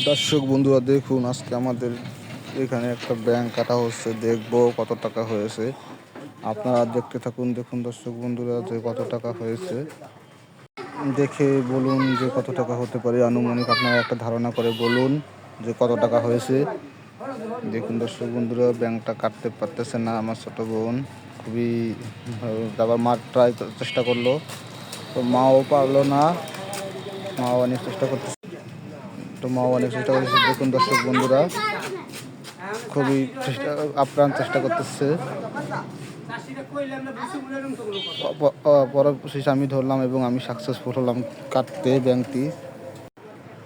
দর্শক বন্ধুরা দেখুন, আজকে আমাদের এখানে একটা ব্যাংক কাটা হচ্ছে, দেখবো কত টাকা হয়েছে। আপনারা দেখতে থাকুন। দেখুন দর্শক বন্ধুরা যে কত টাকা হয়েছে, দেখে বলুন যে কত টাকা হতে পারে আনুমানিক। আপনারা একটা ধারণা করে বলুন যে কত টাকা হয়েছে। দেখুন দর্শক বন্ধুরা, ব্যাংকটা কাটতে পারতেছে না আমার ছোট বোন, খুবই আবার মার চেষ্টা করলো, তো মাও পারলো না। মাও অনেক চেষ্টা করতেছে, দেখুন দর্শক বন্ধুরা, খুবই আপ্রাণ চেষ্টা করতেছে। পরে শেষে আমি ধরলাম এবং আমি সাকসেসফুল হলাম কাটতে ব্যাংকটি।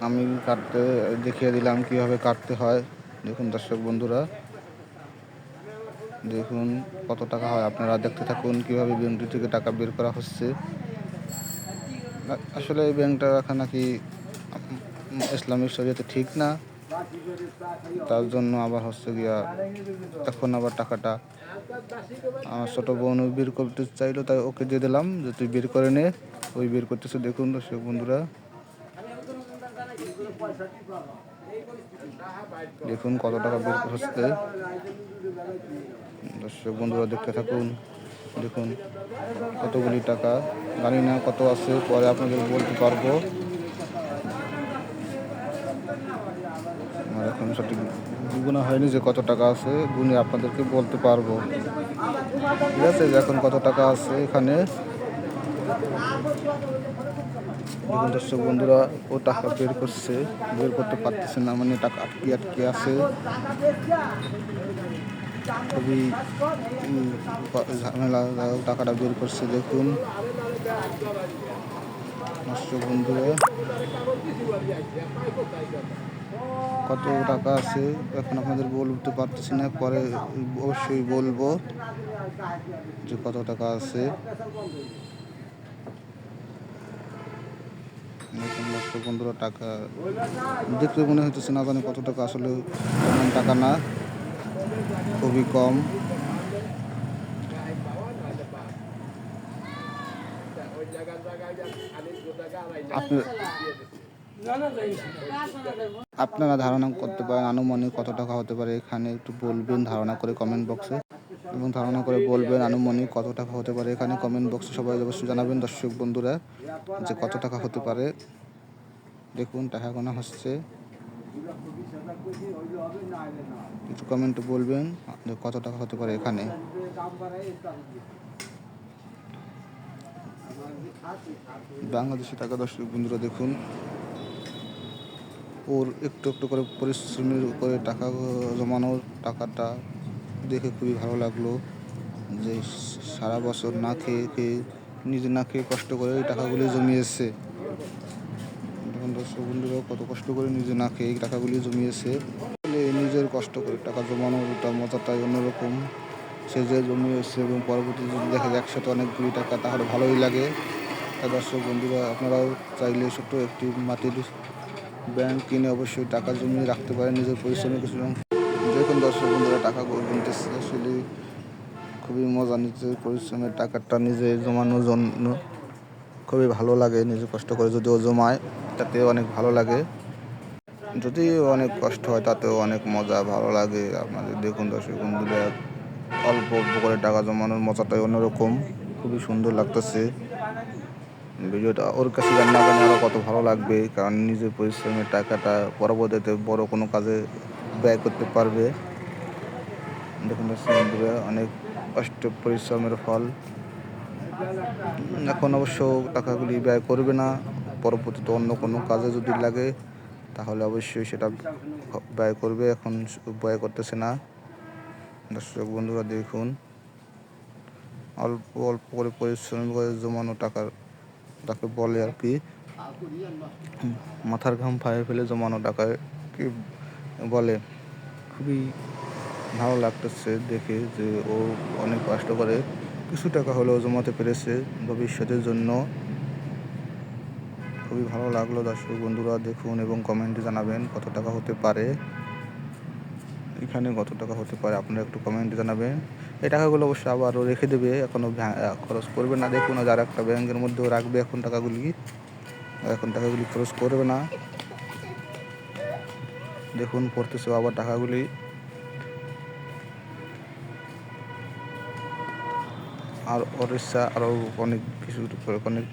আমি কাটতে দেখিয়ে দিলাম কিভাবে কাটতে হয়। দেখুন দর্শক বন্ধুরা, দেখুন কত টাকা হয়। আপনারা দেখতে থাকুন কিভাবে ব্যাংকটি থেকে টাকা বের করা হচ্ছে। আসলে এই ব্যাংকটা রাখা নাকি ইসলামিক শরীয়তে ঠিক না, তার জন্য আবার হচ্ছে গিয়া এখন আবার টাকাটা আমার ছোটো বোন বের করতে চাইলো, তাই ওকে দিয়ে দিলাম যে তুই বের করে নে। ওই বের করতেছে। দেখুন দর্শক বন্ধুরা, দেখুন কত টাকা বের হচ্ছে। দর্শক বন্ধুরা দেখতে থাকুন। দেখুন কতগুলি টাকা, জানি না কত আছে, পরে আপনাদের বলতে পারবো। আমার এখন সঠিক গুণা হয়নি যে কত টাকা আছে, গুণে আপনাদেরকে বলতে পারবো। ঠিক আছে, যে এখন কত টাকা আছে এখানে। দেখুন দর্শক বন্ধুরা, ও টাকা বের করছে, বের করতে পারতেছে না, মানে টাকা আটকে আটকে আছে। খুবই ঝামেলা, টাকাটা বের করছে। দেখুন দর্শক বন্ধুরা, কত টাকা আছে এখন আপনাদের বলতে পারতেছি না, পরে অবশ্যই বলবো যে কত টাকা আছে। দেখুন দর্শক বন্ধুরা, টাকা দেখতে মনে হইতেছে না জানি কত টাকা, আসলে তেমন টাকা না, খুবই কম। আপনারা ধারণা করতে পারেন আনুমানিক কত টাকা হতে পারে এখানে, একটু বলবেন ধারণা করে কমেন্ট বক্সে, এবং ধারণা করে বলবেন আনুমানিক কত টাকা হতে পারে এখানে কমেন্ট বক্সে সবাই অবশ্যই জানাবেন দর্শক বন্ধুরা যে কত টাকা হতে পারে। দেখুন টাকা গোনা হচ্ছে, একটু কমেন্টে বলবেন যে কত টাকা হতে পারে এখানে। বাংলাদেশি টাকা দর্শক বন্ধুরা, দেখুন ওর একটু একটু করে পরিশ্রমের করে টাকা জমানোর টাকাটা দেখে খুবই ভালো লাগলো, যে সারা বছর না খেয়ে খেয়ে নিজে না খেয়ে কষ্ট করে এই টাকাগুলি জমিয়েছে। দেখুন দর্শক বন্ধুরা, কত কষ্ট করে নিজে না খেয়ে এই টাকাগুলি জমিয়েছে। নিজের কষ্ট করে টাকা জমানোর মজাটাই অন্যরকম। সে যে জমিয়েছে এবং পরবর্তীতে যদি দেখা যায় একসাথে অনেকগুলি টাকা, তাহলে ভালোই লাগে। তা দর্শক বন্ধুরা, আপনারাও চাইলে ছোট্ট একটি মাটির ব্যাংক কিনে অবশ্যই টাকা জমিয়ে রাখতে পারেন নিজের পরিশ্রমের কিছু। দেখুন দর্শক বন্ধুরা, টাকা গুনতেছে, আসলে খুবই মজা, নিজের পরিশ্রমের টাকাটা নিজে জমানোর জন্য খুবই ভালো লাগে। নিজে কষ্ট করে যদিও জমায়, তাতে অনেক ভালো লাগে, যদি অনেক কষ্ট হয় তাতেও অনেক মজা ভালো লাগে আপনাদের। দেখুন দর্শক বন্ধুরা, অল্প অল্প করে টাকা জমানোর মজাটাই অন্যরকম, খুবই সুন্দর লাগতেছে। ভিডিওটা ওর কাছে জানি আরও কত ভালো লাগবে, কারণ নিজের পরিশ্রমের টাকাটা পরবর্তীতে বড় কোনো কাজে ব্যয় করতে পারবে। দেখুন দর্শক বন্ধুরা, অনেক কষ্ট পরিশ্রমের ফল। এখন অবশ্য টাকাগুলি ব্যয় করবে না, পরবর্তীতে অন্য কোনো কাজে যদি লাগে তাহলে অবশ্যই সেটা ব্যয় করবে, এখন ব্যয় করতেছে না। দর্শক বন্ধুরা দেখুন, অল্প অল্প করে পরিশ্রম করে জমানো টাকা, তাকে বলে আর কি মাথার ঘাম ফায়ে ফেলে জমানো টাকাকে বলে। খুবই ভালো লাগতেছে দেখে যে ও অনেক কষ্ট করে কিছু টাকা হলেও জমাতে পেরেছে ভবিষ্যতের জন্য। খুবই ভালো লাগলো দর্শক বন্ধুরা, দেখুন এবং কমেন্টে জানাবেন কত টাকা হতে পারে এখানে, কত টাকা হতে পারে আপনারা একটু কমেন্টে জানাবেন। এই টাকাগুলো অবশ্যই আবারও রেখে দেবে, এখনও খরচ করবে না। দেখুন যারা একটা ব্যাংকের মধ্যেও রাখবে এখন টাকাগুলি খরচ করবে না। দেখুন পড়তেছে আবার টাকাগুলি। আর ওর ইচ্ছা আরও অনেক কিছু অনেক